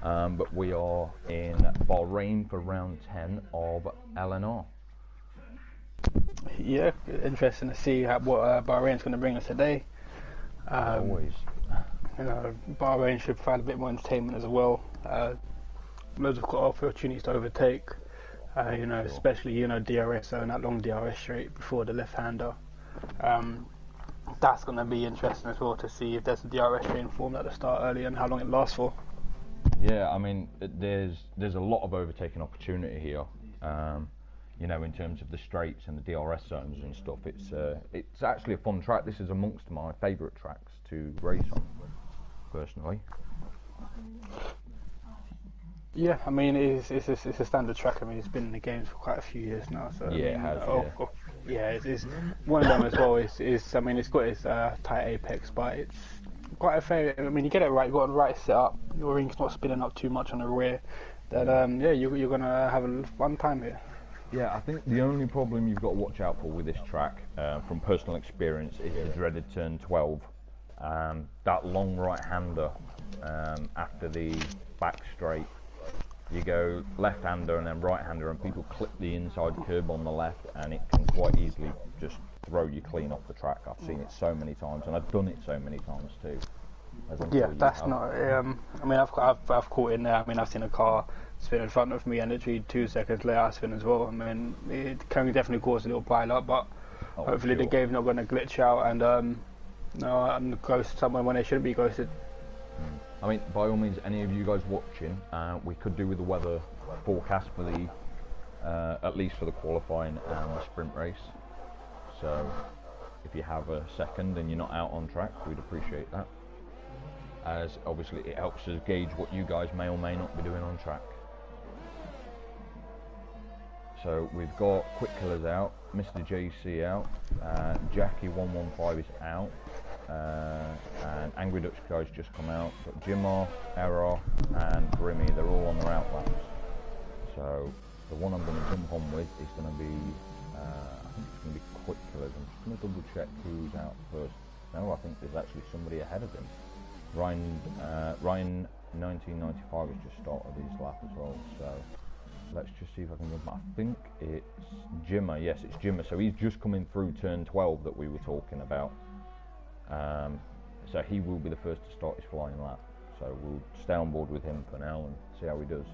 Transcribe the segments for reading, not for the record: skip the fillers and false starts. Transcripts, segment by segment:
but we are in Bahrain for round 10 of LNR. Yeah, interesting to see what Bahrain's going to bring us today. Always. Bahrain should provide a bit more entertainment as well. Loads of opportunities to overtake. Sure. Especially DRS zone, that long DRS straight before the left-hander. That's going to be interesting as well to see if there's a DRS straight formed at the start early and how long it lasts for. Yeah, I mean, there's a lot of overtaking opportunity here. In terms of the straights and the DRS zones and stuff. It's actually a fun track. This is amongst my favourite tracks to race on, personally. Yeah, I mean, it's a standard track. I mean, it's been in the games for quite a few years now. So yeah, it has. It's one of them as well. It's got its tight apex, but it's quite a fair. I mean, you get it right. You got the right setup. Your ring's not spinning up too much on the rear. That you're gonna have a fun time here. Yeah, I think the only problem you've got to watch out for with this track, from personal experience, is the dreaded turn 12. That long right-hander after the back straight. You go left-hander and then right-hander, and people clip the inside curb on the left, and it can quite easily just throw you clean off the track. I've seen it so many times, and I've done it so many times too. Yeah, that's not. I mean, I've caught in there. I mean, I've seen a car spin in front of me, and literally 2 seconds later I spin as well. I mean, it can definitely cause a little pile up, but hopefully the game's not going to glitch out and ghost someone when they shouldn't be ghosted. I mean, by all means, any of you guys watching, we could do with the weather forecast for the, at least for the qualifying and the sprint race. So, if you have a second and you're not out on track, we'd appreciate that. As obviously it helps us gauge what you guys may or may not be doing on track. So we've got Quick Killers out, Mr. JC out, Jackie 115 is out, and Angry Dutch Guy's just come out. Got Jimmer, Error, and Grimmy. They're all on their out laps. So the one I'm going to jump on with is going to be, I think it's going to be Quick Killers. I'm just going to double check who's out first. No, I think there's actually somebody ahead of him. Ryan 1995 has just started his lap as well, so let's just see if I can remember. I think it's Jimmer. Yes, it's Jimmer. So he's just coming through turn 12 that we were talking about. So he will be the first to start his flying lap. So we'll stay on board with him for now and see how he does.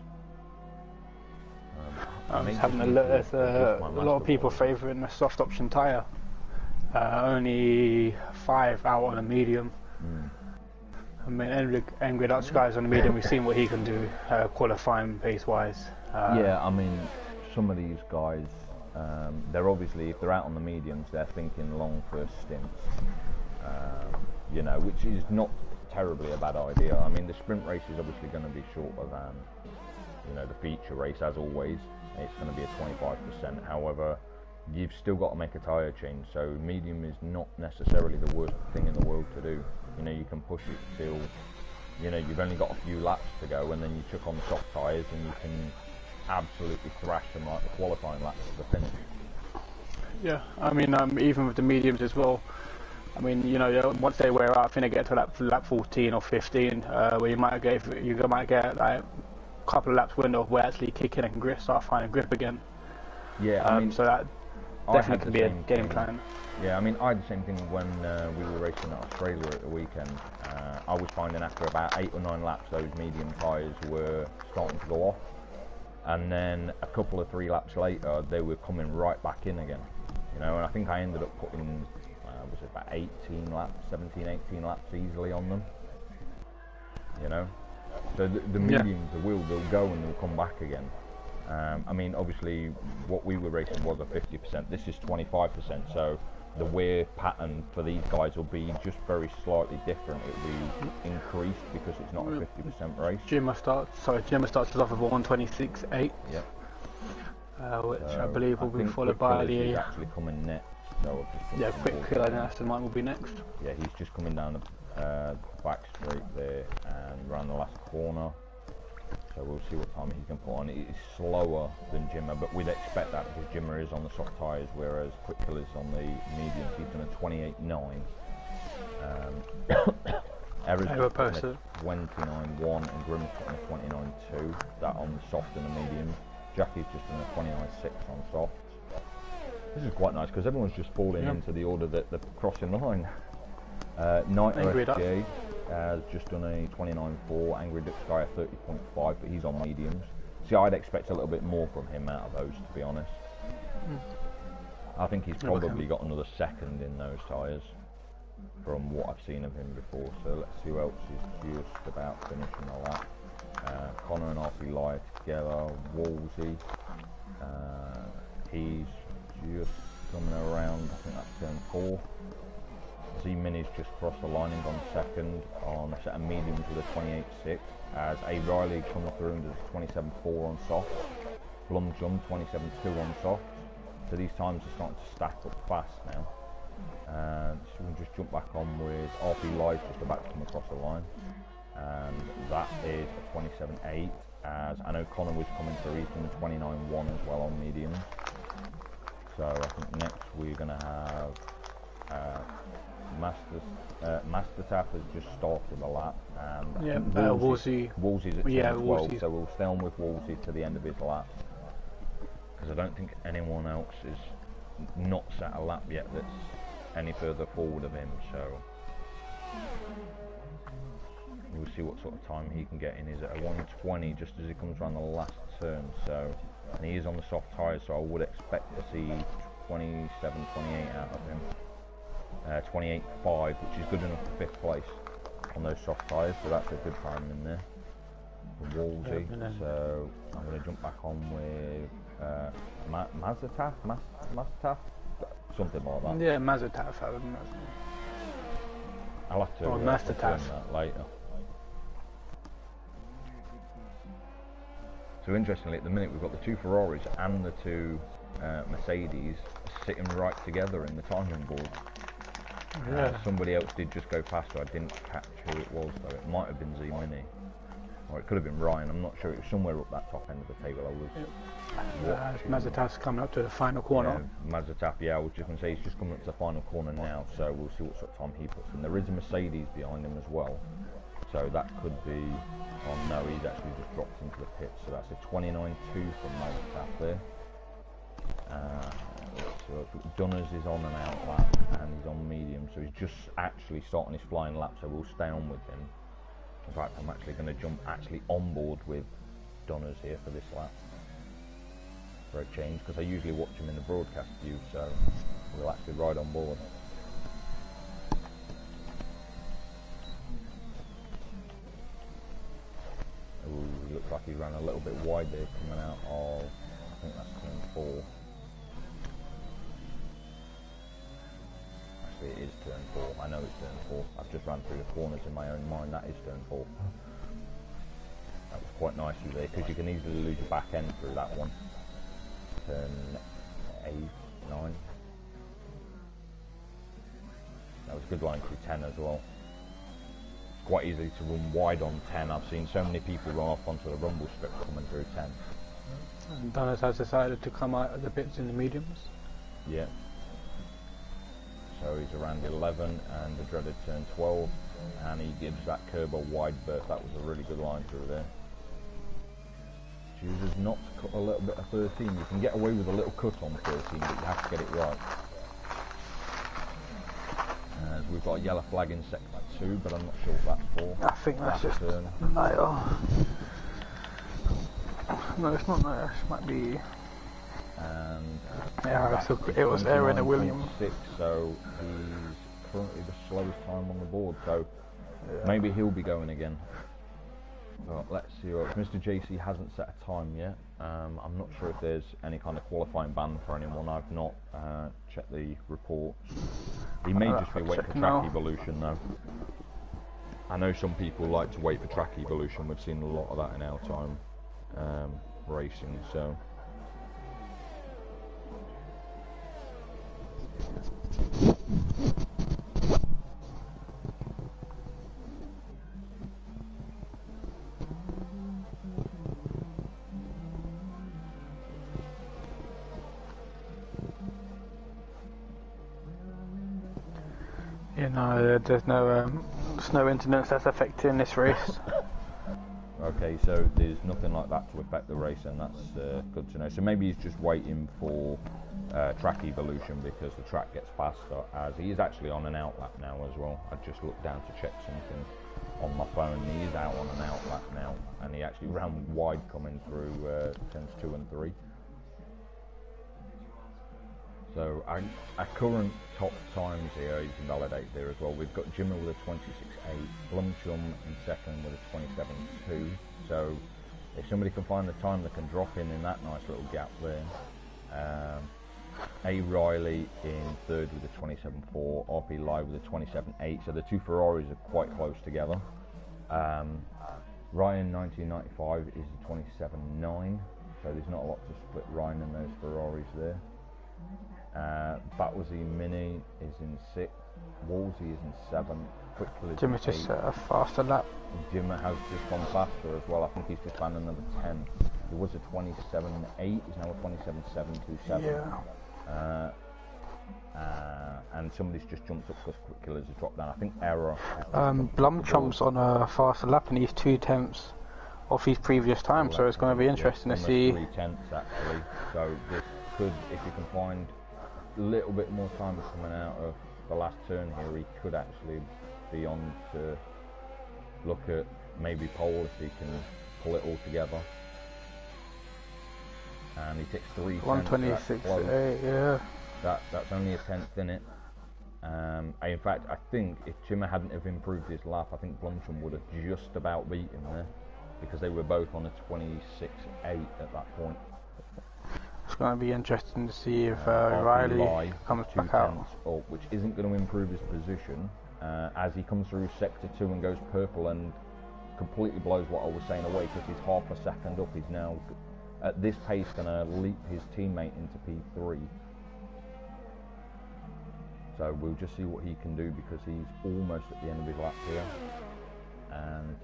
I'm just having a look. There's a lot of people favouring the soft option tyre. Only 5 out on a medium. I mean, Angry Dutch Guy's on the medium. We've seen what he can do qualifying pace-wise. Yeah, I mean, some of these guys, they're obviously, if they're out on the mediums, they're thinking long first stints, which is not terribly a bad idea. I mean, the sprint race is obviously going to be shorter than, the feature race, as always. It's going to be a 25%. However, you've still got to make a tyre change, so medium is not necessarily the worst thing in the world to do. You can push it till, you've only got a few laps to go, and then you chuck on the soft tyres and you can absolutely thrash them like the qualifying laps at the finish. Yeah, I mean, even with the mediums as well, I mean, once they wear out, I think they get to lap 14 or 15, where you might get like a couple of laps window where actually kick in and start finding grip again. Yeah, I mean, so that definitely could be a game plan. Yeah, I mean, I had the same thing when we were racing at Australia at the weekend. I was finding after about 8 or 9 laps, those medium tyres were starting to go off. And then a couple of 3 laps later, they were coming right back in again. And I think I ended up putting, was it about 17, 18 laps easily on them. So the mediums, they'll go and they'll come back again. I mean, obviously, what we were racing was a 50%. This is 25%, so the wear pattern for these guys will be just very slightly different. It'll be increased because it's not a 50% race. Jimmer starts us off with 126.8. Yep. Which I believe will be followed by the. He's actually coming next. So Quick Killer Aston Martin will be next. Yeah, he's just coming down the back straight there and round the last corner. So we'll see what time he can put on. It is slower than Jimmer, but we'd expect that because Jimmer is on the soft tyres, whereas Quick Killer's on the mediums. He's done a 28.9. Error's Error just posted. 29.1 and Grimm's putting a 29.2. That on the soft and the mediums. Jackie's just done a 29.6 on soft. This is quite nice because everyone's just falling into the order that they're crossing the line. Nitro FJ has just done a 29.4. Angry Duck Sky a 30.5, but he's on mediums. See, I'd expect a little bit more from him out of those, to be honest. I think he's probably got another second in those tyres from what I've seen of him before. So let's see who else is just about finishing the lap. Connor and RP Live together. Wolsey, he's just coming around, I think that's turn 4. Z-Mini's just crossed the line and gone second on a set of mediums with a 28.6, as A. Riley comes through and does a 27.4 on soft. Blum Jum 27.2 on soft. So these times are starting to stack up fast now. So we'll just jump back on with RP Live just about to come across the line. And that is a 27.8, as I know Connor was coming through, he's done a 29.1 as well on mediums. So I think next we're going to have Master Tap has just started the lap, and Wolsey's at turn 12, so we'll stay on with Wolsey to the end of his lap, because I don't think anyone else is not set a lap yet that's any further forward of him, so we'll see what sort of time he can get in. He's at a 1:20 just as he comes around the last turn, so, and he is on the soft tyres, so I would expect to see 27, 28 out of him. 28.5, which is good enough for 5th place on those soft tyres, so that's a good time in there for Wolsey. So I'm going to jump back on with Mazataf, something like that. Yeah, Mazataf. I'll have to return that later. So interestingly, at the minute we've got the 2 Ferraris and the 2 Mercedes sitting right together in the timing board. Somebody else did just go past her. I didn't catch who it was though. It might have been Z-Mini, or it could have been Ryan. I'm not sure. It was somewhere up that top end of the table. I was Mazataf's coming up to the final corner. Mazataf, I was just going to say he's just coming up to the final corner now, so we'll see what sort of time he puts in. There is a Mercedes behind him as well, so that could be. Oh no, he's actually just dropped into the pit, so that's a 29.2 from Mazataf there. So Dunners is on and out lap, and he's on medium, so he's just actually starting his flying lap, so we'll stay on with him. In fact, I'm actually going to jump on board with Dunners here for this lap for a change, because I usually watch him in the broadcast view, so we'll actually ride on board. Ooh, looks like he ran a little bit wide there coming out of, I think that's turn 4. It is turn 4, I know it's turn 4. I've just ran through the corners in my own mind, that is turn 4. That was quite nice through there, because you can easily lose your back end through that one. Turn 8, 9. That was a good line through 10 as well. It's quite easy to run wide on 10. I've seen so many people run off onto the rumble strip coming through 10. And Dunners has decided to come out of the pits in the mediums. Yeah. So he's around 11 and the dreaded turn 12, and he gives that curb a wide berth. That was a really good line through there. Chooses not to cut a little bit of 13. You can get away with a little cut on 13, but you have to get it right. We've got a yellow flag in sector 2, but I'm not sure what that's for. I think that's just Nair. No, it's not Nair. It might be. And yeah, it was Aaron and William. 6, so he's currently the slowest time on the board. So maybe he'll be going again. Well, let's see. Mr. JC hasn't set a time yet. I'm not sure if there's any kind of qualifying ban for anyone. I've not checked the reports. He may just be waiting for track evolution though. I know some people like to wait for track evolution. We've seen a lot of that in our time racing. So. You know, there's no snow incidents that's affecting this race. Okay, so there's nothing like that to affect the race, and that's good to know. So maybe he's just waiting for track evolution, because the track gets faster, as he is actually on an out lap now as well. I just looked down to check something on my phone. He is out on an out lap now, and he actually ran wide coming through turns 2 and 3. So our current top times here, you can validate there as well. We've got Jimmer with a 26.8, Blumchum in second with a 27.2. So if somebody can find the time, they can drop in that nice little gap there. A. Riley in third with a 27.4, RP Live with a 27.8. So the two Ferraris are quite close together. Ryan 1995 is a 27.9. So there's not a lot to split Ryan and those Ferraris there. Battlesy Mini is in 6th, Wolsey is in 7th, Quickly Jimmy just set a faster lap. Jimmer has just gone faster as well. I think he's just found another 10. He was a 27.8, he's now a 27.727. Yeah. And somebody's just jumped up because Quick Killers has dropped down. I think Error. Blumchump's on a faster lap and he's 2/10 off his previous time, so it's going to be interesting to see. 3/10 actually. So this could, if you can find a little bit more time coming out of the last turn here, he could actually be on to look at maybe pole if he can pull it all together. And he takes 3 126.8, yeah. That's only a 10th in it. In fact, I think if Jimmer hadn't have improved his lap, I think Blumchum would have just about beat him there, because they were both on a 26.8 at that point. It's going to be interesting to see if Riley comes back out. Up, which isn't going to improve his position as he comes through sector 2 and goes purple and completely blows what I was saying away, because he's half a second up. He's now at this pace going to leap his teammate into P3. So we'll just see what he can do, because he's almost at the end of his lap here. And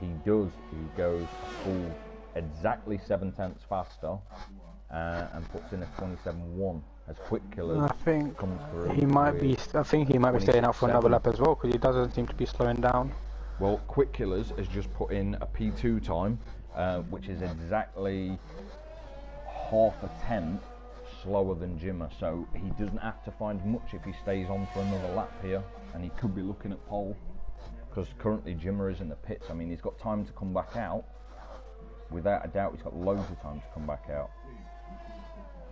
he goes a full exactly 7/10 faster and puts in a 27.1 as Quick Killers comes through. He might be. I think he might be staying out for another lap as well, because he doesn't seem to be slowing down. Well, Quick Killers has just put in a P2 time, which is exactly half a tenth slower than Jimmer, so he doesn't have to find much if he stays on for another lap here, and he could be looking at pole, because currently Jimmer is in the pits. I mean, he's got time to come back out. Without a doubt, he's got loads of time to come back out.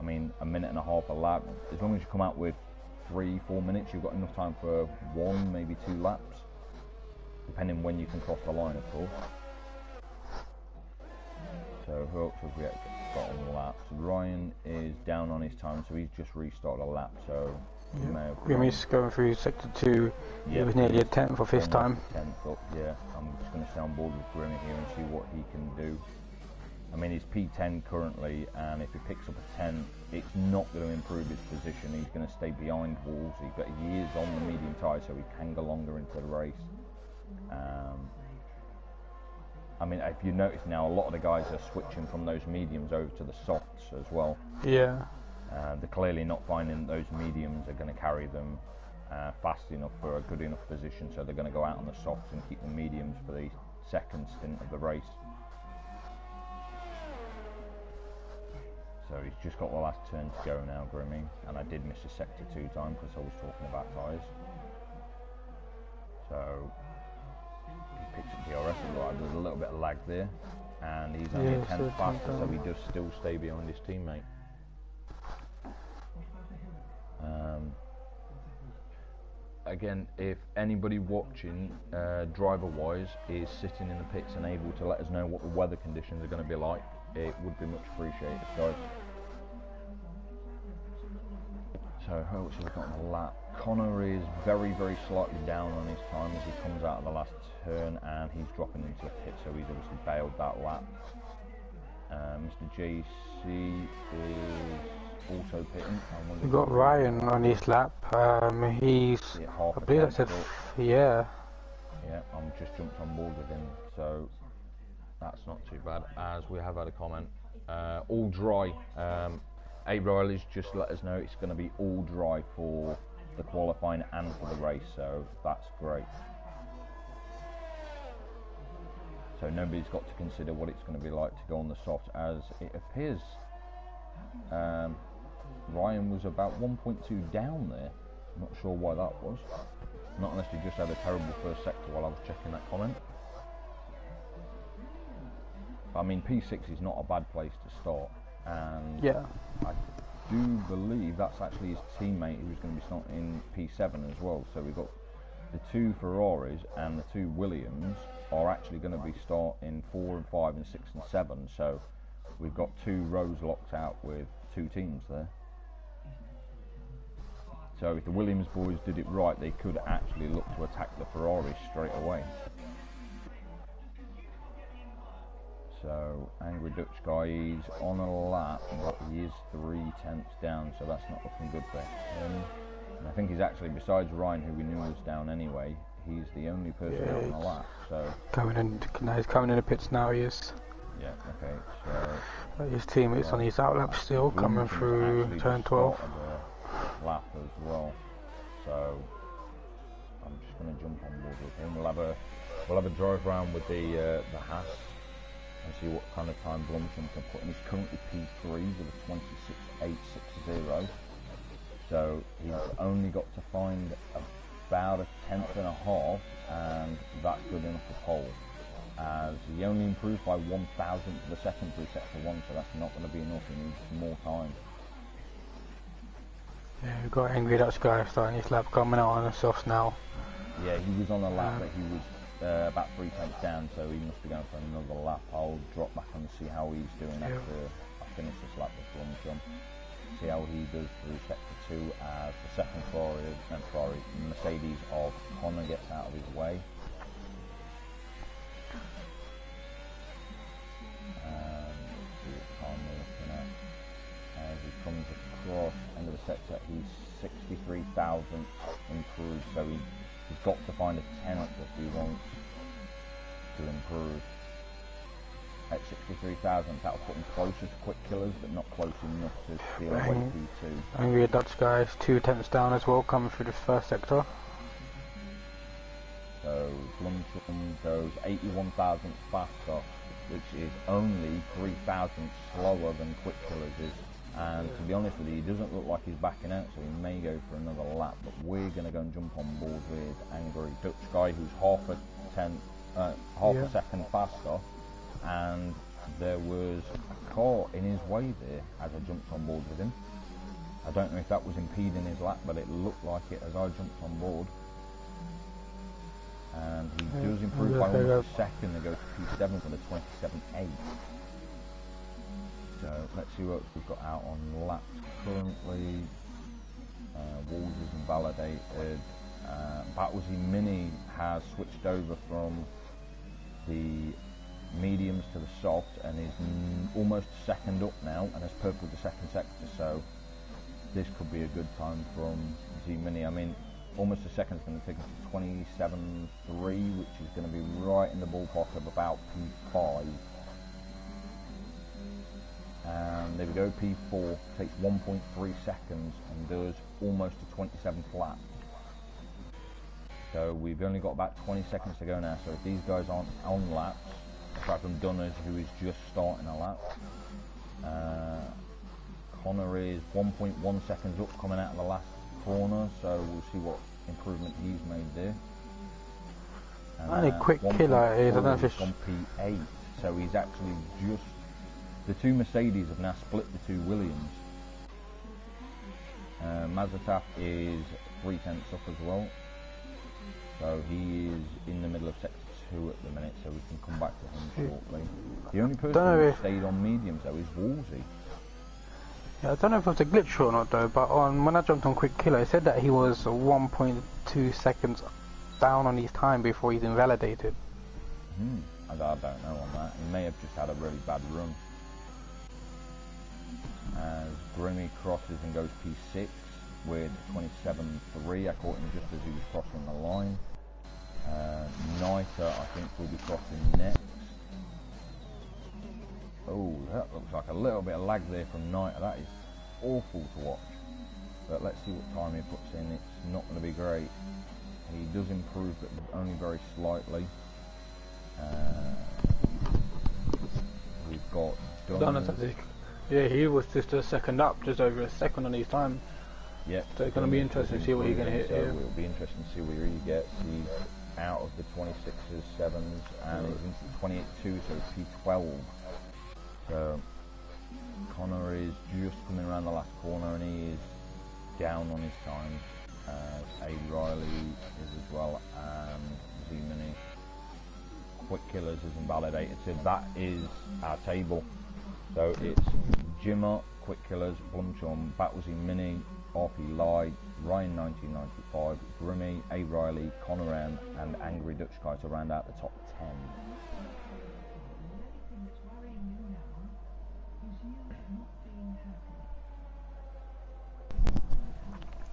I mean, a minute and a half a lap. As long as you come out with 3-4 minutes, you've got enough time for 1, maybe 2 laps, depending when you can cross the line, of course. So who else have we got on the laps? Ryan is down on his time, so he's just restarted a lap. So Grimmy's going through sector 2. He was nearly a 10th of his time. 10th up, yeah. I'm just going to stay on board with Grimmy here and see what he can do. I mean, he's P10 currently, and if he picks up a 10, it's not going to improve his position. He's going to stay behind Wolsey, but he is on the medium tyre, so he can go longer into the race. I mean, if you notice now, a lot of the guys are switching from those mediums over to the softs as well. Yeah. They're clearly not finding those mediums are going to carry them fast enough for a good enough position, so they're going to go out on the softs and keep the mediums for the second stint of the race. So he's just got the last turn to go now, Grimmy, and I did miss a sector 2 time because I was talking about tyres. So he picks up DRS as well. There's a little bit of lag there, and he's only a 10th faster, so he does still stay behind his teammate. Again, if anybody watching driver-wise is sitting in the pits and able to let us know what the weather conditions are going to be like, it would be much appreciated, guys. So who else have we got on the lap? Connor is very, very slightly down on his time as he comes out of the last turn, and he's dropping into the pit, so he's obviously bailed that lap. Mr. JC is also pitting. We've got Ryan on his lap. He's, I believe I said, yeah. Yeah, I'm just jumped on board with him, so that's not too bad. As we have had a comment, all dry. A. Riley's just let us know it's going to be all dry for the qualifying and for the race, so that's great. So nobody's got to consider what it's going to be like to go on the soft, as it appears Ryan was about 1.2 down there. I'm not sure why that was. Not unless he just had a terrible first sector while I was checking that comment. I mean, P6 is not a bad place to start, and Yeah. I do believe that's actually his teammate who's going to be starting in P7 as well. So we've got the two Ferraris and the two Williams are actually going to be starting 4 and 5 and 6 and 7. So we've got two rows locked out with two teams there. So if the Williams boys did it right, they could actually look to attack the Ferraris straight away. So Angry Dutch guy is on a lap, but he is 3/10 down, so that's not looking good for him. And I think he's actually, besides Ryan, who we knew was down anyway, he's the only person out on a lap. So He's coming in the pits now. He is. Yeah. Okay. So his teammates on his outlap still coming through turn 12. Lap as well. So I'm just going to jump on board with him. We'll have a drive around with the Haas and see what kind of time Blumston can put in. He's currently P3 with a 26.860. So he's only got to find about a tenth and a half, and that's good enough for pole. As he only improved by 1,000th of a second through sector 1, so that's not going to be enough. He needs some more time. Yeah, we've got Angry Dutch guy starting his lap, coming out on the softs now. Yeah, he was on a lap, but he was about 3/10 down, so he must be going for another lap. I'll drop back and see how he's doing after I finish this lap with Blumston. See how he does through sector 2 as the second Mercedes of Connor gets out of his way. See what time we're looking at. As he comes across end of the sector, he's 63,000 improved, so he's got to find a 10th if he wants to improve. At 63,000, that'll put him closer to quick killers, but not close enough to steal away P2. Angry Dutch guys 2/10 down as well, coming through this first sector. So Blumston goes 81,000 faster, which is only 3,000 slower than quick killers is. And to be honest with you, he doesn't look like he's backing out, so he may go for another lap. But we're going to go and jump on board with Angry Dutch guy, who's half a second faster. And there was a car in his way there as I jumped on board with him. I don't know if that was impeding his lap, but it looked like it as I jumped on board. And he does improve by almost a second. They go to P7 with a 27.8. So let's see what we've got out on laps currently. Walls is invalidated. Battersea Mini has switched over from the mediums to the soft and is almost a second up now and has purpled the second sector, so this could be a good time from Z Mini. I mean, almost a second is going to take us to 27.3, which is going to be right in the ballpark of about P5. And there we go, P4 takes 1.3 seconds and does almost a 27th lap. So we've only got about 20 seconds to go now, so if these guys aren't on laps, apart from Dunners, who is just starting a lap, Connor is 1.1 seconds up coming out of the last corner, so we'll see what improvement he's made there. Only quick killer is, I don't know if it's on P8, so he's actually just, the two Mercedes have now split the two Williams. Mazataf is 3/10 up as well, so he is in the middle of sector 2 at the minute, so we can come back to him shortly. The only person who stayed on mediums though is Wolsey. Yeah, I don't know if it was a glitch or not though, but when I jumped on quick killer, it said that he was 1.2 seconds down on his time before he's invalidated. I don't know on that. He may have just had a really bad run. As Grimmy crosses and goes P6 with 27.3. I caught him just as he was crossing the line. Niter, I think, will be crossing next. Oh, that looks like a little bit of lag there from Niter. That is awful to watch. But let's see what time he puts in. It's not going to be great. He does improve, but only very slightly. Yeah, he was just a second up, just over a second on his time. Yeah. So it's going to be interesting to see what he's going to hit. So it'll be interesting to see where he gets. He's out of the 26s, 7s, and he's into 28.2, so P12. So Connor is just coming around the last corner, and he is down on his time. A. Riley is as well, and Z-Mini. Quick Killers is invalidated. So that is our table. So it's Jimmer, Quick Killers, Blumchum, Battlesy Mini, RP Lie, Ryan 1995, Grimmy, A. Riley, Connor M, and Angry Dutch Guy to round out the top 10.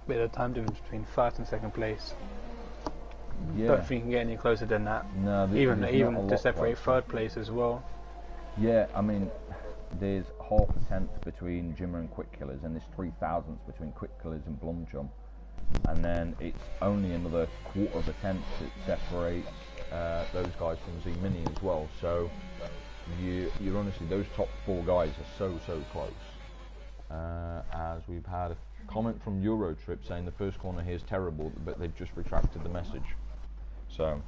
Bit of time difference between first and second place. Yeah. Don't think you can get any closer than that. No, even to separate third place as well. Yeah, I mean, there's half a tenth between Jimmer and Quick Killers, and there's 3,000ths between Quick Killers and Blumchum, and then it's only another quarter of a tenth that separates those guys from Z Mini as well. So you're honestly, those top four guys are so close. As we've had a comment from Eurotrip saying the first corner here is terrible, but they've just retracted the message. So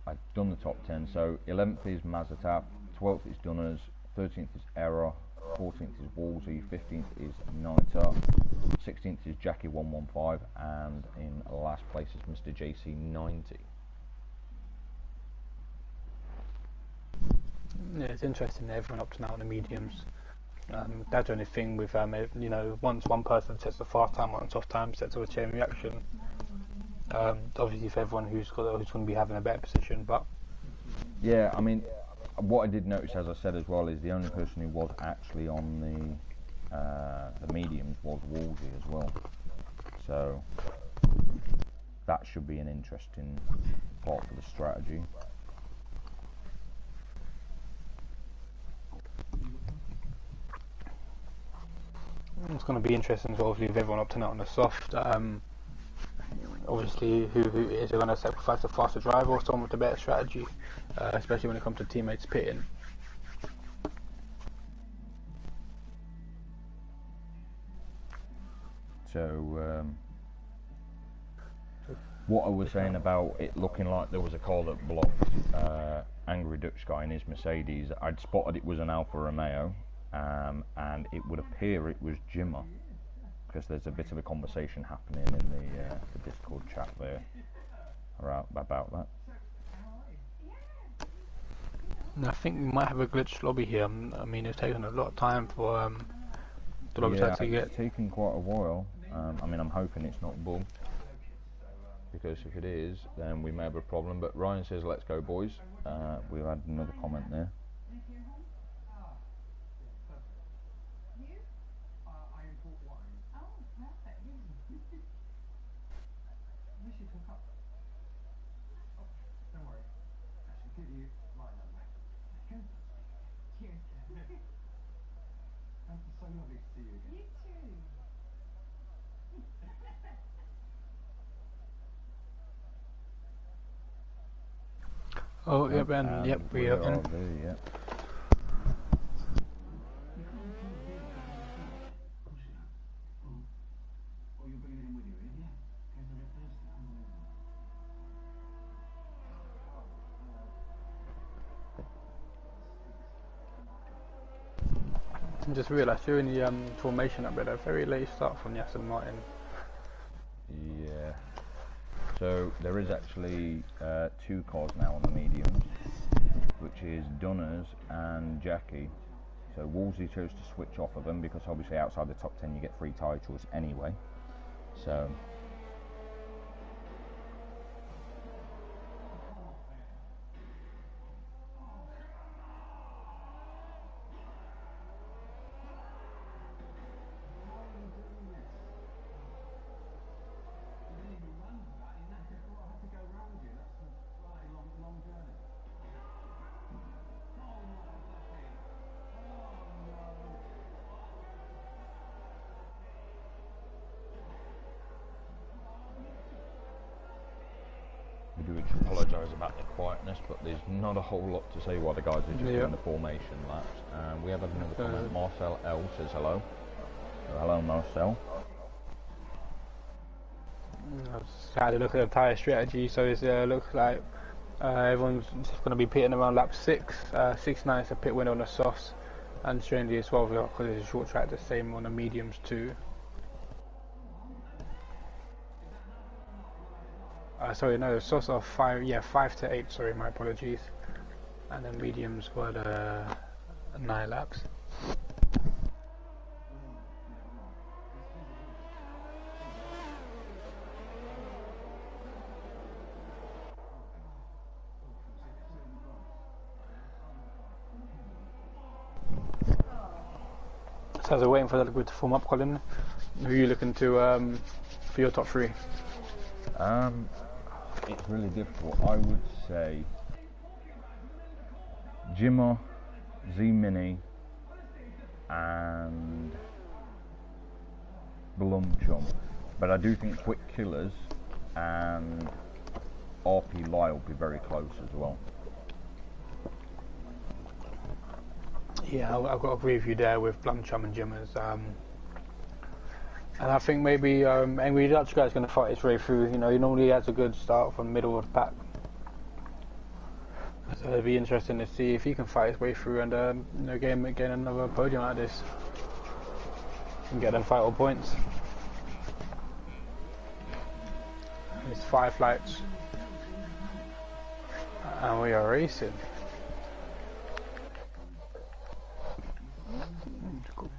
I've done the top 10. So 11th is Mazatap, 12th is Dunners, 13th is Error, 14th is Wolsey, 15th is Niter, 16th is Jackie 115, and in last place is Mr. JC 90. Yeah, it's interesting that everyone up to now on the mediums. That's the only thing with once one person sets a fast time or a soft time sets a chain reaction. Obviously for everyone who's going to be having a better position, but yeah, I mean, what I did notice, as I said as well, is the only person who was actually on the mediums was Wolsey as well. So that should be an interesting part for the strategy. It's going to be interesting as well, obviously, with everyone up to now on the soft. Obviously, who is going to sacrifice the faster driver or someone with the better strategy, especially when it comes to teammates pitting. So, what I was saying about it looking like there was a car that blocked Angry Dutch Guy in his Mercedes, I'd spotted it was an Alfa Romeo, and it would appear it was Jimmer, because there's a bit of a conversation happening in the Discord chat there about that. I think we might have a glitched lobby here. I mean, it's taken a lot of time for the lobby to actually get. It's taken quite a while. I mean, I'm hoping it's not bull, because if it is, then we may have a problem. But Ryan says, "Let's go, boys." We've had another comment there. Oh, yep, and yep, we are in. Yep. I just realised during the formation upgrade, a very late start from the Aston Martin. Yeah. So there is actually two cars now on the mediums, which is Dunners and Jackie. So Wolsey chose to switch off of them because obviously outside the top 10 you get free titles anyway. So apologise about the quietness, but there's not a whole lot to say while the guys are just doing the formation laps. We have another comment. Marcel L says hello. So hello, Marcel. I just had a look at the tyre strategy, so it looks like everyone's going to be pitting around lap 6. 6.9 is a pit window on the softs, and strangely as well, because it's a short track, the same on the mediums too. Sorry, no, the softs are 5 to 8, sorry, my apologies. And then mediums were the 9 laps. So as we're waiting for that group to form up, Colin, who are you looking to for your top 3? It's really difficult. I would say Jimmer, Z-Mini and Blumchum, but I do think Quick Killers and RP Lyle will be very close as well. Yeah, I've got to agree with you there with Blumchum and Jimmers. And I think maybe Angry Dutch Guy's going to fight his way through. You know, he normally has a good start from the middle of the pack. So it'll be interesting to see if he can fight his way through and you know, get another podium like this and get them vital points. It's 5 lights and we are racing.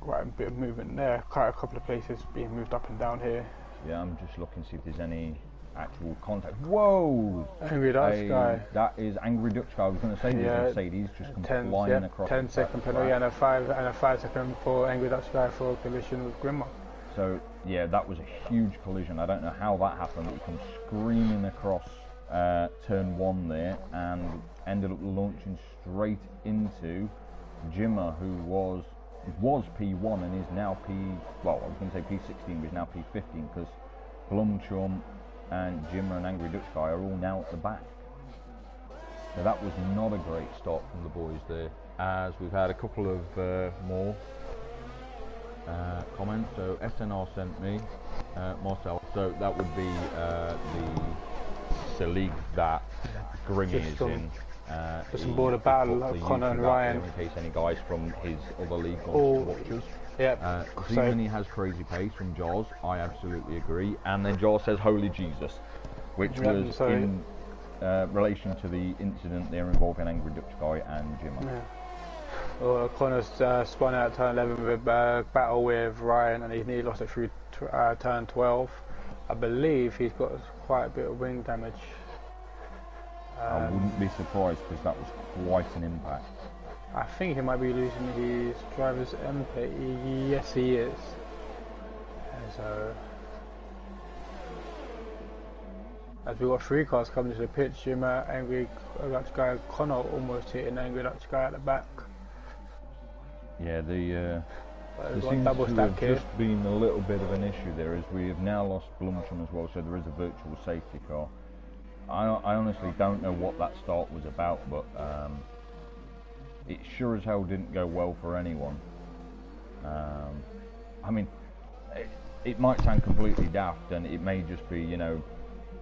Quite a bit of movement there, quite a couple of places being moved up and down here. Yeah, I'm just looking to see if there's any actual contact. Whoa! Angry Dutch Guy. That is Angry Dutch Guy. I was going to say Mercedes just come flying across. 10-second penalty and a 5-second for Angry Dutch Guy for a collision with Grimmer. So yeah, that was a huge collision. I don't know how that happened. It come screaming across turn 1 there and ended up launching straight into Jimmer, who was P1 and is now I was going to say P16, but is now P15 because Blumchum and Jimmer and Angry Dutch Guy are all now at the back. So that was not a great start from the boys there. As we've had a couple of more comments. So SNR sent me Marcel. So that would be the league that Grimmy is in. Just aboard a battle like Connor and Ryan. In case any guys from his other league want to watch us. Yep. Z-Mini has crazy pace from Jaws. I absolutely agree. And then Jaws says "Holy Jesus," which was in relation to the incident there involving Angry Dutch Guy and Jimmer. Yeah. Well, Connor's spun out turn 11 with a battle with Ryan, and he's nearly lost it through turn 12. I believe he's got quite a bit of wing damage. I wouldn't be surprised because that was quite an impact. I think he might be losing his driver's MP. Yes, he is. So, as we've got 3 cars coming to the pitch, Jimmer, Angry Dutch Guy, Connor almost hitting Angry Dutch Guy at the back. Yeah, there seems to have just been a little bit of an issue there, as we have now lost Blumchum as well, so there is a virtual safety car. I honestly don't know what that start was about, but it sure as hell didn't go well for anyone. I mean, it might sound completely daft, and it may just be, you know,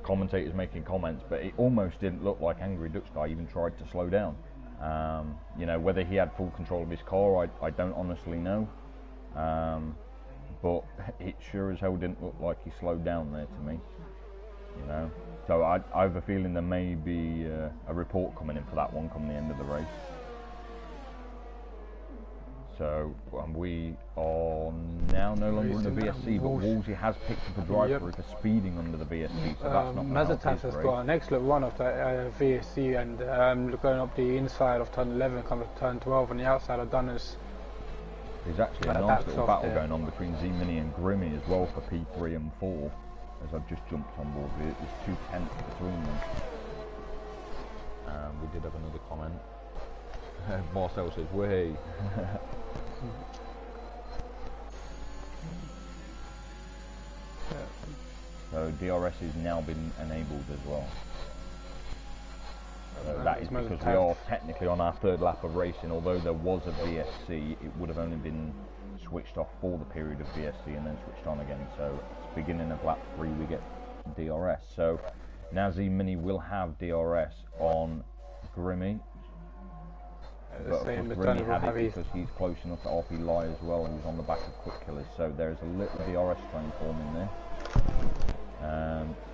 commentators making comments, but it almost didn't look like Angry Dutch Guy even tried to slow down. You know, whether he had full control of his car, I don't honestly know. But it sure as hell didn't look like he slowed down there to me. You know, so I have a feeling there may be a report coming in for that one come the end of the race. So we are now no longer in the VSC, but Wolsey has picked up a driver for speeding under the VSC, so that's not Mazatas has got an excellent run of the VSC and going up the inside of turn 11, coming to turn 12 on the outside of Dunners. There's actually a nice little battle going on between Z-Mini and Grimmy as well for P3 and 4. As I've just jumped on board with it, there's 2 tenths between them. We did have another comment. Marcel says, "Way." So DRS has now been enabled as well. that is because we are technically on our third lap of racing. Although there was a VSC, it would have only been switched off for the period of VSC and then switched on again. So it's beginning of lap 3 we get DRS. So now Z-Mini will have DRS on Grimmy. But of course Grimmy had it because he's close enough to RP Lie as well, who's on the back of Quick Killers. So there's a little DRS train forming there.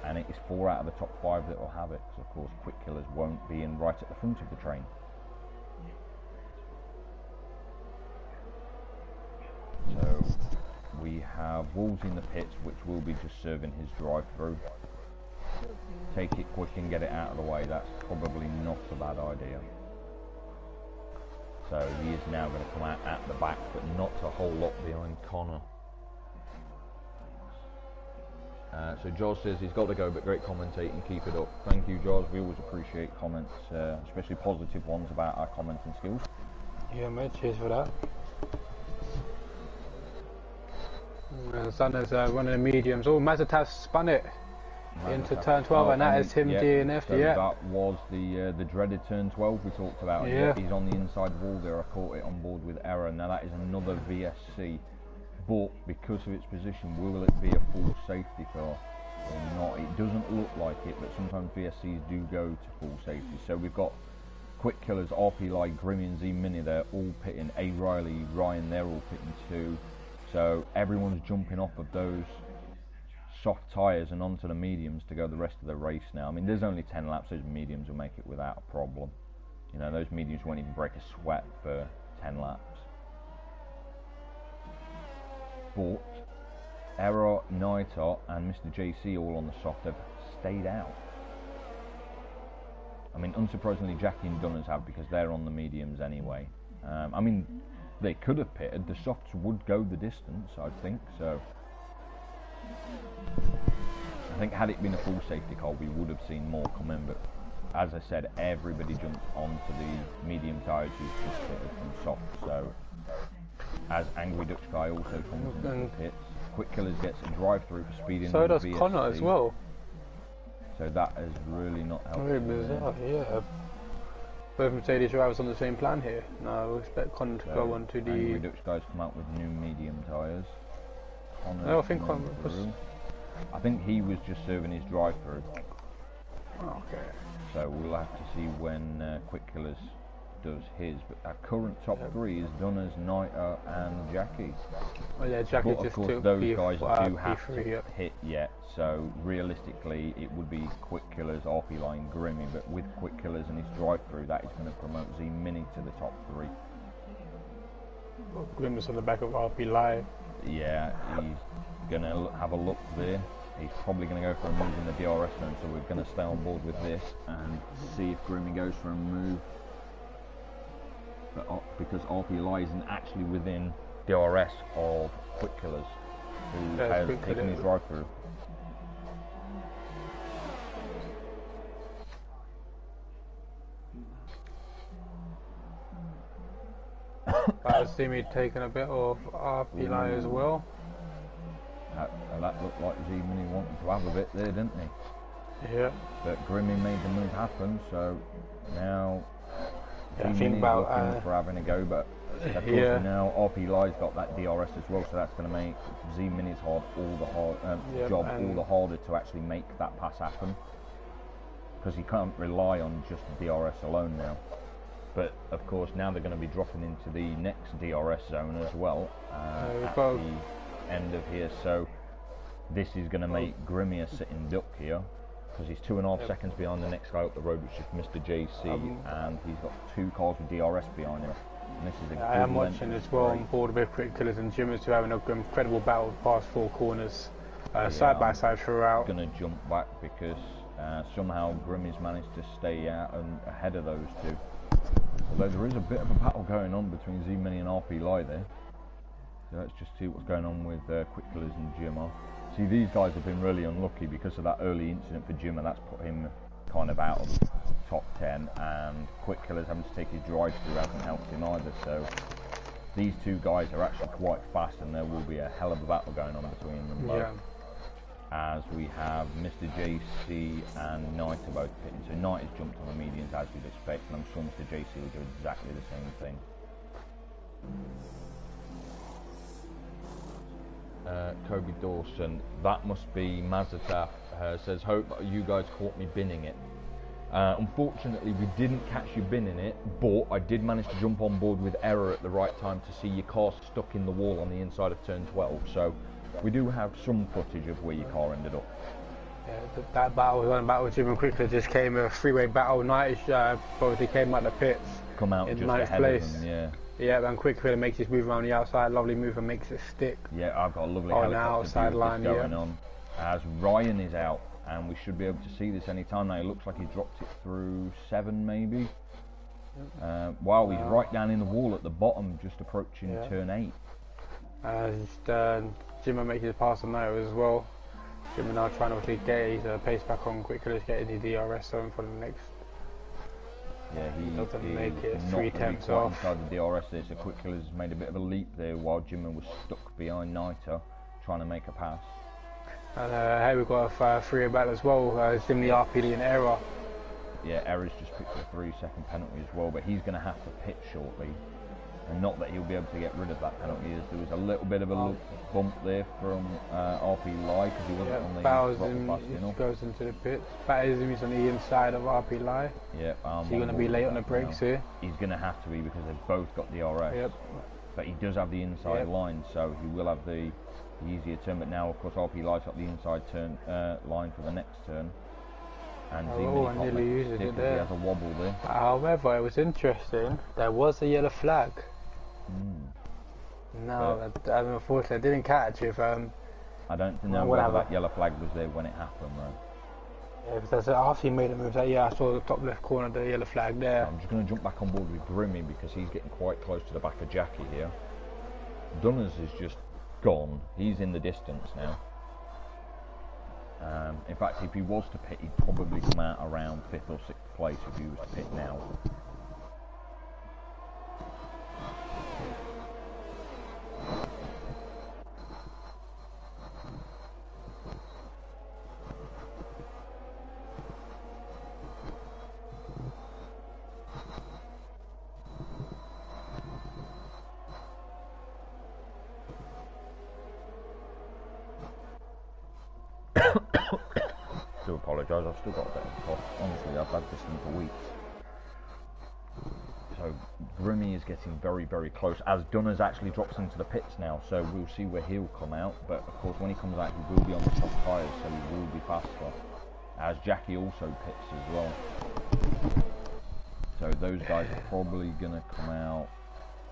And it is 4 out of the top 5 that will have it, because of course Quick Killers won't be in right at the front of the train. So we have Wolves in the pits, which will be just serving his drive-through. Take it quick and get it out of the way. That's probably not a bad idea. So he is now going to come out at the back, but not a whole lot behind Connor. So Jaws says he's got to go, but great commentating, keep it up. Thank you, Jaws. We always appreciate comments, especially positive ones about our commenting skills. Yeah, mate, cheers for that. Sander's one of the mediums. Oh, Mazatav spun it into turn 12, and that is him DNF'd. So that was the dreaded turn 12 we talked about. Yeah. He's on the inside wall there. I caught it on board with error. Now that is another VSC. But because of its position, will it be a full safety car or not? It doesn't look like it, but sometimes VSCs do go to full safety. So we've got Quick Killers, RP Light, Grimmy and Z-Mini, they're all pitting. A. Riley, Ryan, they're all pitting too. So everyone's jumping off of those soft tyres and onto the mediums to go the rest of the race now. I mean, there's only 10 laps, those mediums will make it without a problem. You know, those mediums won't even break a sweat for 10 laps. But Error, Naito and Mr. JC all on the soft have stayed out. I mean, unsurprisingly Jackie and Dunners have, because they're on the mediums anyway. I mean, they could have pitted, the softs would go the distance, I think, so I think had it been a full safety car we would have seen more come in, but as I said, everybody jumped onto the medium tyres who's just pitted from soft. So as Angry Dutch Guy also comes into the pits, Quick Killers gets a drive-through for speeding. So does VSC. Connor as well. So that is really not helpful. Very bizarre, yeah. Both Mercedes drivers on the same plan here. No, we expect Connor to go on to the... Angry Dutch Guy's come out with new medium tyres. No, I think Connor was... I think he was just serving his drive-through. Okay. So we'll have to see when Quick Killers does his, but our current top 3 is Dunners, Naito and Jackie. Oh yeah, Jackie but just of course those guys do have to hit yet, so realistically it would be Quick Killers, RP Line, Grimmy, but with Quick Killers and his drive-through, that is going to promote Z-Mini to the top 3. Well, Grimm's on the back of RP Live. Yeah, he's going to have a look there. He's probably going to go for a move in the DRS zone, so we're going to stay on board with this and see if Grimmy goes for a move. But because RP Lie isn't actually within DRS of Quick Killers, who has taken his drive through. I see me taking a bit of RP Lie as well. That looked like Z-Mini wanted to have a bit there, didn't he? Yeah. But Grimmy made the move happen, so now think about looking for having a go, but of course now RP Lie's got that DRS as well, so that's going to make Z-Mini's job all the harder to actually make that pass happen, because he can't rely on just DRS alone now. But of course now they're going to be dropping into the next DRS zone as well at the end of here, so this is going to make Grimmy a sitting duck here, because he's 2.5 seconds behind the next guy up the road, which is Mr. JC, and he's got 2 cars with DRS behind him. And this is a I am watching as well on board with Quick Killers and Jimmers, who are having an incredible battle past 4 corners, side by side throughout. I'm going to jump back because somehow Grimmy's managed to stay out and ahead of those 2. Although there is a bit of a battle going on between Z-Mini and RP Lie there. So let's just see what's going on with Quick Killers and Jimmer. See, these guys have been really unlucky because of that early incident for Jimmer. That's put him kind of out of the top 10, and Quick Killers having to take his drive through hasn't helped him either. So these 2 guys are actually quite fast, and there will be a hell of a battle going on between them both. as we have Mr. JC and Knight are both pitting. So Knight has jumped on the medians as you'd expect, and I'm sure Mr. JC will do exactly the same thing. Kobe Dawson, that must be Mazataf, says, hope you guys caught me binning it. Unfortunately, we didn't catch you binning it, but I did manage to jump on board with error at the right time to see your car stuck in the wall on the inside of turn 12, so we do have some footage of where your car ended up. Yeah, that battle was on battle with Jim quickly. Just came a three-way battle. Knight probably came out the pits. Come out in just ninth ahead place. of them, yeah. Yeah, and quickly makes his move around the outside. Lovely move and makes it stick. Yeah, I've got a lovely on helicopter the outside view of line this going on. As Ryan is out, and we should be able to see this any time now. It looks like he dropped it through 7 maybe. Wow, he's right down in the wall at the bottom, just approaching turn 8. Jimmer making his pass on there as well. Jimmer now trying to get his pace back on quickly, just getting the DRS on for the next. Yeah, he doesn't make it not 3 really temps quite off. inside the DRS there, so Quickler has made a bit of a leap there while Jimmer was stuck behind Niter trying to make a pass. And here we've got a 3-way battle as well. It's in the RPD and error. Yeah, Error's just picked a 3-second penalty as well, but he's going to have to pit shortly. And not that he'll be able to get rid of that penalty, as there was a little bit of a bump there from RP Lai, because he wasn't on the throttle fast enough. Goes into the pits. Batters him, he's on the inside of RP Lai. Yeah, so you're going to be late on the brakes here. He's going to have to be, because they've both got DRS. Yep. But he does have the inside line, so he will have the easier turn. But now, of course, RP Lai's got the inside turn line for the next turn. And nearly uses it there. He has a wobble there. However, it was interesting. There was a yellow flag. No, unfortunately, I didn't catch if. I don't know whether that yellow flag was there when it happened, though. Yeah, because after he made a move, I saw the top left corner of the yellow flag there. I'm just going to jump back on board with Grimmy because he's getting quite close to the back of Jackie here. Dunners is just gone. He's in the distance now. In fact, if he was to pit, he'd probably come out around 5th or 6th place if he was to pit now. Do apologise, I've still got a bit of a cough. Honestly, I've had this thing for weeks. So Grimmy is getting very, very close, as Dunners actually drops into the pits now, so we'll see where he'll come out. But of course, when he comes out, he will be on the top tyres, so he will be faster, as Jackie also pits as well. So those guys are probably going to come out.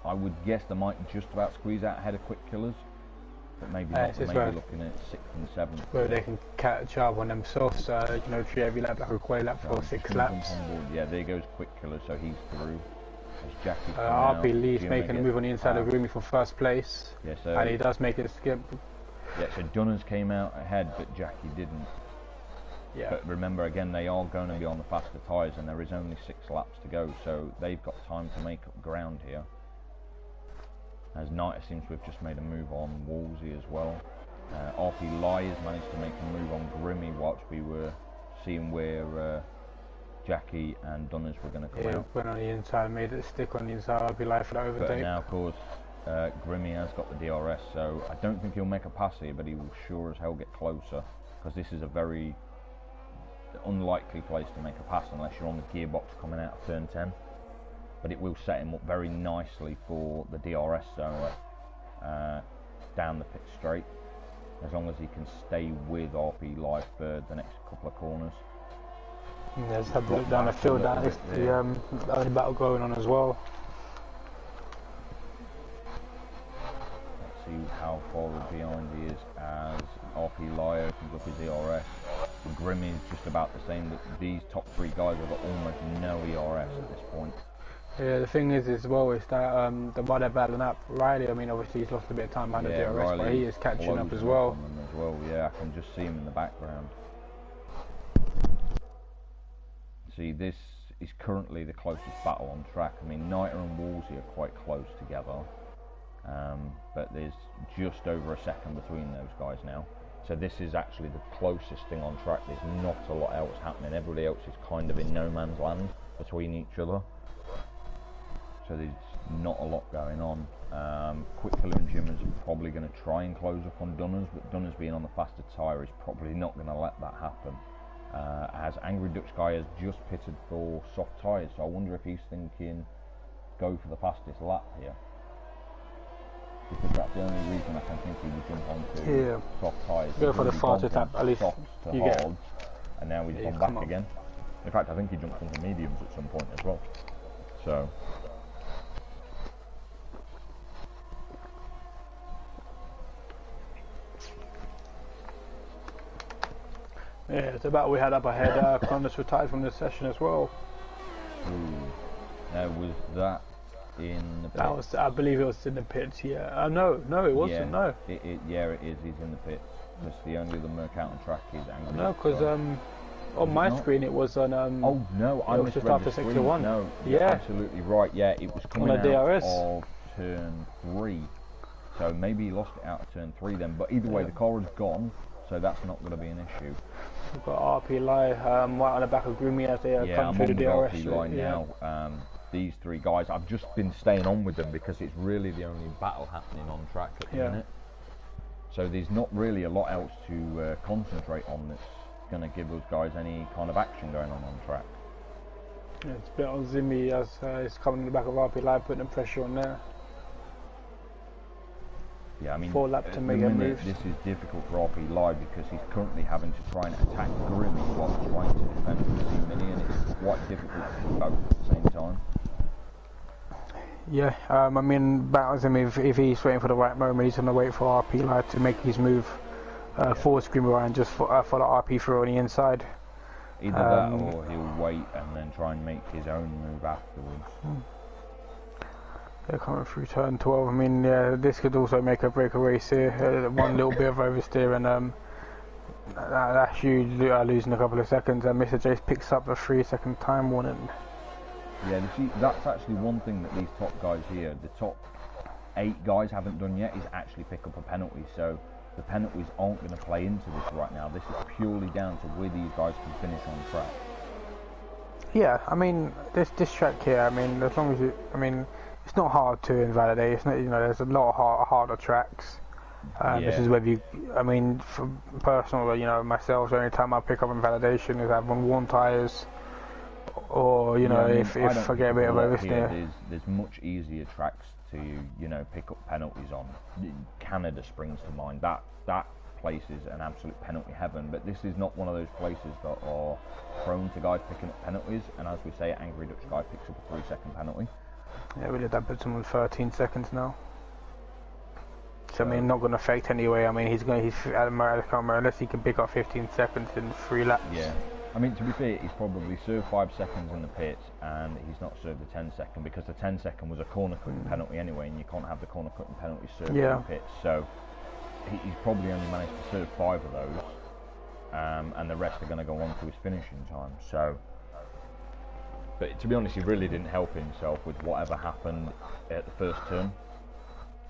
I would guess they might just about squeeze out ahead of Quick Killers. But maybe not, maybe looking at 6th and 7th. Where they can catch up on themselves, treat every lap like a quay lap for 6 laps. Yeah, there goes Quick Killer, so he's through. As Jackie RP Lee's making a move on the inside of Grimmy for 1st place. Yeah, so and he does make it skip. Yeah, so Dunners came out ahead, but Jackie didn't. Yeah. But remember, again, they are going to be on the faster tyres, and there is only 6 laps to go, so they've got time to make up ground here. As Knight seems to have just made a move on Wolsey as well. RP Lai has managed to make a move on Grimmy whilst we were seeing where Jackie and Dunners were going to come out. Went on the inside, made it stick on the inside, RP Lai for the overtake. But now, of course, Grimmy has got the DRS, so I don't think he'll make a pass here, but he will sure as hell get closer, because this is a very unlikely place to make a pass unless you're on the gearbox coming out of turn 10. But it will set him up very nicely for the DRS zone down the pit straight, as long as he can stay with RP Live for the next couple of corners. There's a look down the field, that is the only battle going on as well. Let's see how far behind he is as RP Lai opens up his DRS. Grimmy is just about the same. These top 3 guys have got almost no ERS at this point. Yeah, the thing is as well is that the one they're battling up, Riley, I mean obviously he's lost a bit of time behind the DRS, Riley, but he is catching up as well. Yeah, I can just see him in the background. See, this is currently the closest battle on track. I mean, Niter and Wolsey are quite close together, but there's just over a second between those guys now. So this is actually the closest thing on track. There's not a lot else happening. Everybody else is kind of in no man's land between each other. So there's not a lot going on. Quickfiller and Jimmers are probably going to try and close up on Dunners, but Dunners being on the faster tyre is probably not going to let that happen. As Angry Dutch Guy has just pitted for soft tyres, so I wonder if he's thinking go for the fastest lap here. Because that's the only reason I can think he would jump onto soft tyres. Go for the fastest lap, at least softs to you hards, and now he's gone back again. In fact, I think he jumped onto mediums at some point as well. So. Yeah, it's about we had up ahead. Connors retired from the session as well. Now was that in the pits? That was, I believe it was in the pits. Yeah. No, it wasn't. Yeah, no. It is. He's in the pits. Because the only other Merc out on track is Angry. No, because on my screen it was on. Oh no, I was just after sector 1. No, you're absolutely right. Yeah, it was coming out DRS. of turn 3. So maybe he lost it out of turn 3 then. But either way, the car is gone. So that's not going to be an issue. We've got RP Lie right on the back of Groomy as they come through the DRS. RP Lie now. These three guys, I've just been staying on with them because it's really the only battle happening on track at the minute. So there's not really a lot else to concentrate on that's going to give those guys any kind of action going on track. Yeah, it's a bit on Zimmy as he's coming in the back of RP Lie, putting the pressure on there. Yeah, I mean, 4 laps to make a move. This is difficult for RP Live because he's currently having to try and attack Grimmy while trying to defend the Mini, and it's quite difficult to do both at the same time. Yeah, I mean, battles him if he's waiting for the right moment, he's going to wait for RP Live to make his move forward Screamer and just follow RP through on the inside. Either that or he'll wait and then try and make his own move afterwards. They're coming through turn 12. I mean, yeah, this could also make or break a race here. One little bit of oversteer and that's huge, losing a couple of seconds. And Mr. Jace picks up a 3-second time warning. Yeah, see, that's actually one thing that these top guys here, the top 8 guys haven't done yet, is actually pick up a penalty. So the penalties aren't going to play into this right now. This is purely down to where these guys can finish on track. Yeah, I mean, this track here, I mean, as long as you, I mean, it's not hard to invalidate. It's not, you know, there's a lot of harder tracks. This is whether you, I mean, for personal, you know, myself, the only time I pick up invalidation is having worn tyres, or, you know, I mean, if I get a bit of oversteer. There's much easier tracks to, you know, pick up penalties on. Canada springs to mind. That place is an absolute penalty heaven, but this is not one of those places that are prone to guys picking up penalties, and as we say, Angry Dutch Guy picks up a 3-second penalty. Yeah, we did that, puts him on 13 seconds now. So, I mean, not going to affect anyway. I mean, he's at the camera, unless he can pick up 15 seconds in 3 laps. Yeah. I mean, to be fair, he's probably served 5 seconds in the pits, and he's not served the 10-second, because the 10-second was a corner cutting penalty anyway, and you can't have the corner cutting penalty served in the pits. So, he's probably only managed to serve 5 of those, and the rest are going to go on to his finishing time. So, but to be honest, he really didn't help himself with whatever happened at the first turn.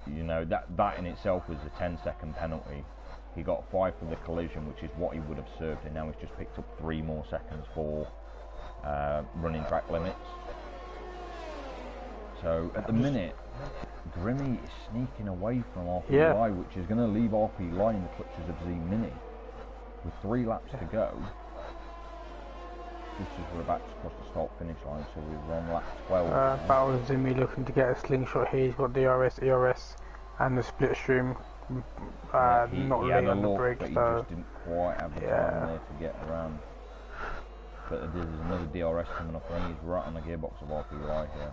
You know, that in itself was a 10-second penalty. He got 5 for the collision, which is what he would have served, and now he's just picked up 3 more seconds for running track limits. So at the minute, Grimmy is sneaking away from RP Lie, which is going to leave RP Lie in the clutches of Z Mini. With 3 laps to go, just as we're about to cross the start-finish line, so we're on lap 12. Battle Zimmy looking to get a slingshot here. He's got DRS, ERS, and the split stream. Not late on the brake, but he just didn't quite have the time there to get around. But there's another DRS coming up, and he's right on the gearbox of RP Lie here.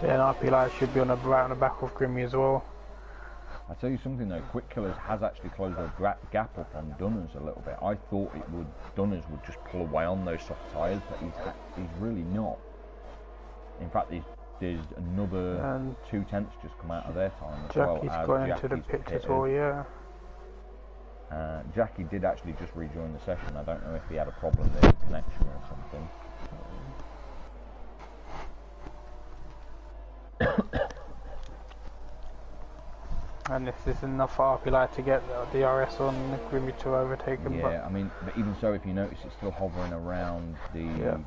Yeah, and RP Lie should be right on the back of Grimmy as well. I tell you something though, Quick Killers has actually closed a gap up on Dunners a little bit. I thought Dunners would just pull away on those soft tyres, but he's really not. In fact, there's another 2 tenths just come out of their time as well. Jackie's going into the pit as well, yeah. Jackie did actually just rejoin the session. I don't know if he had a problem there with connection or something. and this is enough for RP Light to get the DRS on Grimmy to overtake him. Yeah, I mean, but even so, if you notice, it's still hovering around the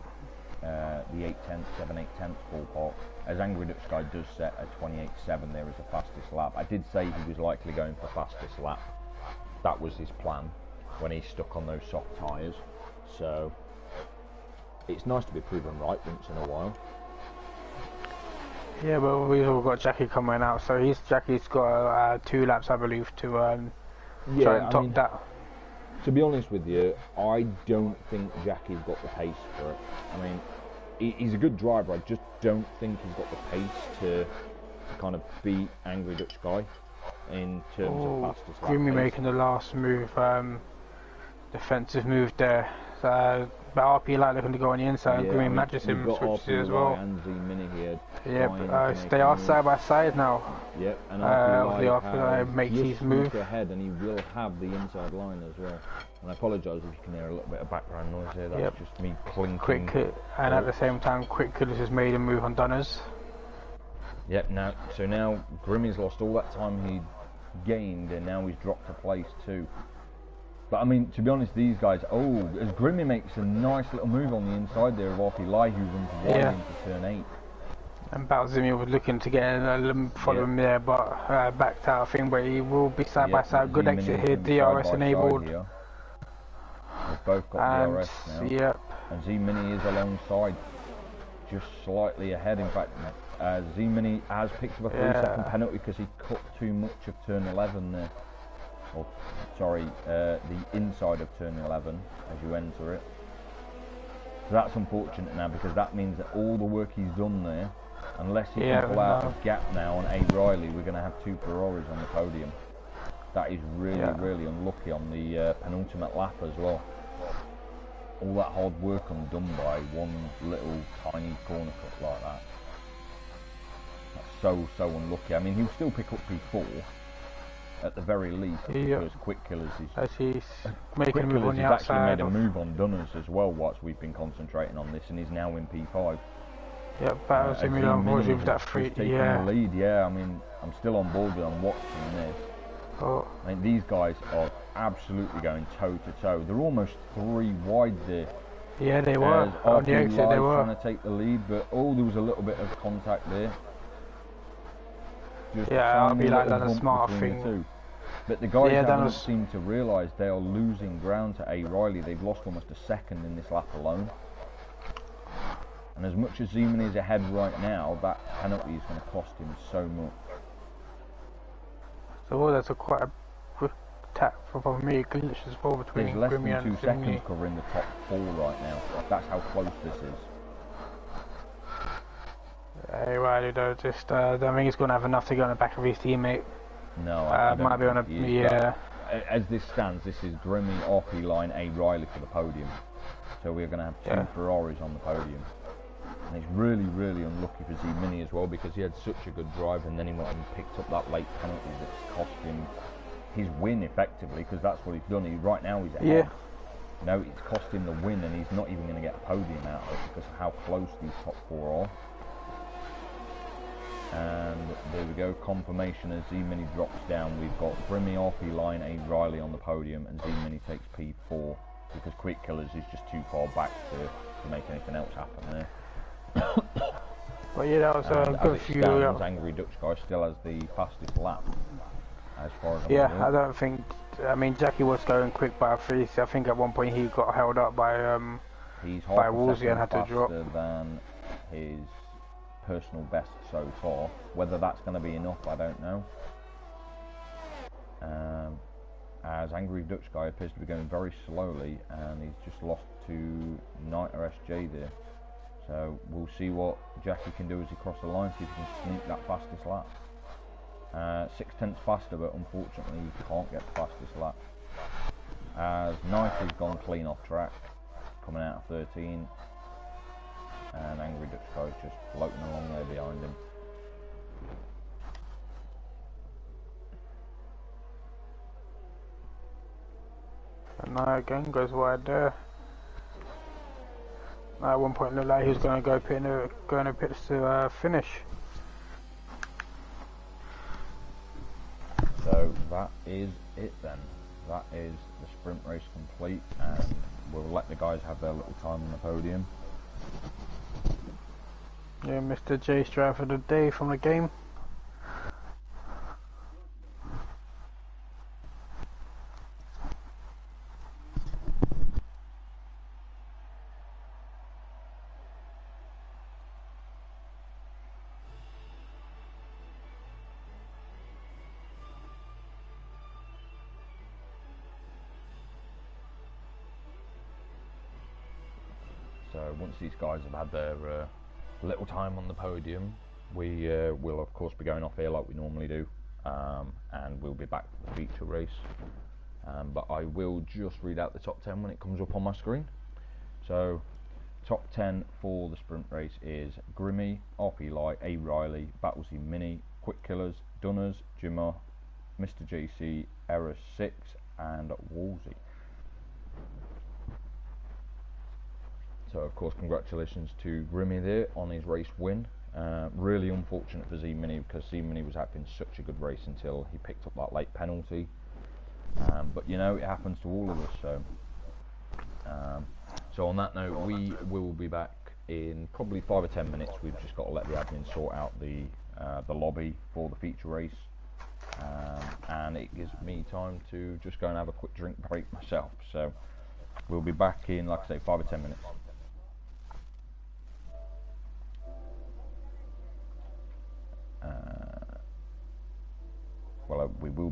8/10, 7/8 ballpark. As Angry Dutch Guy does set at 28.7 there as the fastest lap. I did say he was likely going for fastest lap. That was his plan when he stuck on those soft tyres. So it's nice to be proven right once in a while. Yeah, but we've all got Jackie coming out, so Jackie's got 2 laps, I believe, to try and top that. To be honest with you, I don't think Jackie's got the pace for it. I mean, he's a good driver. I just don't think he's got the pace to kind of beat Angry Dutch Guy in terms of fastest lap. Grimmy making the last move, defensive move there. So, but RP Light looking to go on the inside, and Grimmy matches him, switches it as well. And Z-Mini here. Yeah, they are side by side now. Yep, and RP Light makes his move ahead, and he will have the inside line as well. And I apologise if you can hear a little bit of background noise here. That's just me clinking. And at the same time, Quick Killers has made a move on Dunners. Yep. Now Grimmy's lost all that time he gained, and now he's dropped a place too. But I mean, to be honest, these guys. As Grimmy makes a nice little move on the inside there of RP Light, who runs wide into turn 8. And Balzimir was looking to get a follow him there, but backed out. I think, but he will be side by side. Good exit here, DRS enabled. They've both got DRS now. Yep. And Z-Mini is alongside, just slightly ahead. In fact, Z-Mini has picked up a 3-second penalty because he cut too much of turn 11 there. Or, sorry, the inside of turn 11 as you enter it. So that's unfortunate now, because that means that all the work he's done there, unless he can pull out a gap now on A. Riley, we're going to have 2 Ferraris on the podium. That is really unlucky on the penultimate lap as well. All that hard work done by one little tiny corner cut like that. That's so unlucky. I mean, he'll still pick up P4 at the very least, because Quick Killers he's making a move on the outside. Actually made a move on Dunners as well whilst we've been concentrating on this, and he's now in P5. Yeah, battles him unfortunately with that free. Taking the lead. Yeah, I mean, I'm still on board with I'm watching this. I mean, these guys are absolutely going toe to toe. They're almost 3 wide there. Yeah, they were. On the exit, they were trying to take the lead, but there was a little bit of contact there. Just I'll be like that a smart thing. But the guys don't seem to realise they are losing ground to A. Riley. They've lost almost a second in this lap alone. And as much as Z-Mini is ahead right now, that penalty is going to cost him so much. So that's quite a good tap for me. Glitch as well between There's less Grimmy than 2 seconds covering the top 4 right now. That's how close this is. Hey, Riley though, just I don't think he's going to have enough to go on the back of his teammate. No, I don't might be on a As this stands, this is Grimmy, RP Line, A. Riley for the podium. So we're going to have 2 Ferraris on the podium. And it's really unlucky for Z-Mini as well, because he had such a good drive, and then he went and picked up that late penalty that's cost him his win effectively, because that's what he's done. Right now he's ahead. No, it's cost him the win, and he's not even going to get a podium out of it because of how close these top 4 are. And there we go, confirmation as Z-Mini drops down. We've got Grimmy, RP Line, A. Riley on the podium, and Z-Mini takes P4 because Quick Killers is just too far back to make anything else happen there. Well, yeah, that was a good few. Angry Dutch Guy still has the fastest lap, as far as I'm aware. I don't think. I mean, Jackie was going quick by 3. So I think at one point he got held up by Woolsey and had to drop. He's than his personal best so far. Whether that's going to be enough, I don't know. As Angry Dutch Guy appears to be going very slowly, and he's just lost to Niter SJ there. So we'll see what Jackie can do as he crosses the line, see if he can sneak that fastest lap. 6/10 faster, but unfortunately he can't get the fastest lap. As Niter's gone clean off track, coming out of 13. And Angry Dutch Guy's just floating along there behind him. And now again goes wide there. At one point, it looked like he was going to go pits to finish. So that is it then. That is the sprint race complete, and we'll let the guys have their little time on the podium. Yeah, Mr. J driver of the day from the game. So once these guys have had their little time on the podium, we will of course be going off here like we normally do, and we'll be back for the feature race. But I will just read out the top 10 when it comes up on my screen. So top 10 for the sprint race is Grimmy, RP Light, A Riley, Battlesea Mini, Quick Killers, Dunners, Jimmer, Mr. JC, Error 6 and Wolsey. So of course congratulations to Grimmy there on his race win. Really unfortunate for Z Mini, because Z Mini was having such a good race until he picked up that late penalty. But you know, it happens to all of us. So on that note, we will be back in probably 5 or 10 minutes. We've just got to let the admin sort out the lobby for the feature race, and it gives me time to just go and have a quick drink break myself. So we'll be back in, like I say, 5 or 10 minutes. Well, we will